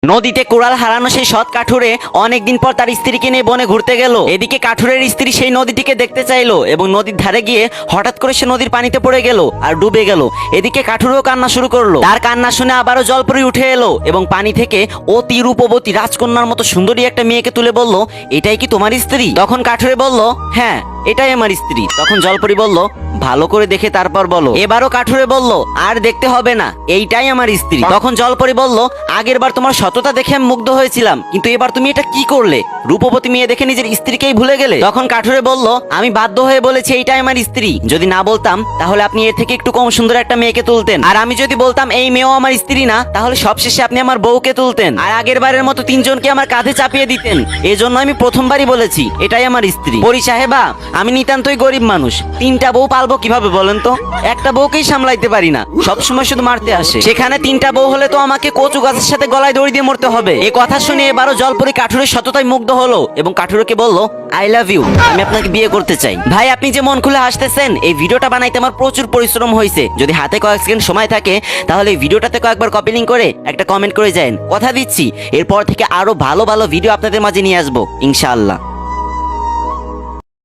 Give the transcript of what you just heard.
নদীতে কোরাল হারানো সেই সৎ কাঠুরে অনেকদিন পর তার স্ত্রীকে নিয়ে বনে ঘুরতে গেল। এদিকে কাঠুরের স্ত্রী সেই নদীটিকে দেখতে চাইলো এবং নদীর ধারে গিয়ে হঠাৎ করে সে নদীর পানিতে পড়ে গেল আর ডুবে গেল। এদিকে কাঠুরেও কান্না শুরু করলো। তার কান্না শুনে আবারও জলপরি উঠে এলো এবং পানি থেকে অতি রূপবতী রাজকন্যার মতো সুন্দরী একটা মেয়েকে তুলে বলল, এটাই কি তোমার স্ত্রী? তখন কাঠুরে বলল, হ্যাঁ এটাই আমার স্ত্রী। তখন জলপরি বলল, ভালো করে দেখে তারপর বলো। এবারও কাঠুরে বলল, আর দেখতে হবে না, এইটাই আমার স্ত্রী। তখন জলপরি বলল, আগের বার তোমার সততা দেখে আমি মুগ্ধ হয়েছিলাম, কিন্তু এবার তুমি এটা কি করলে? রূপবতী মেয়ে দেখে নিজের স্ত্রীকেই ভুলে গেলে। তখন কাঠুরে বলল, আমি বাধ্য হয়ে বলেছি এইটাই আমার স্ত্রী। যদি না বলতাম তাহলে আপনি এর থেকে একটু কম সুন্দর একটা মেয়েকে তুলতেন, আর আমি যদি বলতাম এই মেয়েও আমার স্ত্রী না, তাহলে সবশেষে আপনি আমার বউকে তুলতেন আর আগের বারের মতো তিনজনকে আমার কাঁধে চাপিয়ে দিতেন। এজন্য আমি প্রথমবারই বলেছি এটাই আমার স্ত্রী। পরি সাহেবা, আমি নিতান্তই গরিব মানুষ, তিনটা বউ পালবো কিভাবে বলেন তো? একটা বউকেই সামলাইতে পারি না, সবসময় শুধু মারতে আসে। সেখানে তিনটা বউ হলে তো আমাকে কচু গাছের সাথে গলায় দড়ি দিয়ে মরতে হবে। এই কথা শুনে এবারও জলপরি কাঠুরের সততায় মুগ্ধ হলো এবং কাঠুরকে বলল, আই লাভ ইউ, আমি আপনাকে বিয়ে করতে চাই। ভাই, আপনি যে মন খুলে হাসতেছেন, এই ভিডিওটা বানাইতে আমার প্রচুর পরিশ্রম হয়েছে। যদি হাতে কয়েক সেকেন্ড সময় থাকে তাহলে এই ভিডিওটাতে কয়েকবার কপি লিংক করে একটা কমেন্ট করে যান। কথা দিচ্ছি এরপর থেকে আরো ভালো ভালো ভিডিও আপনাদের মাঝে নিয়ে আসবো ইনশাআল্লাহ।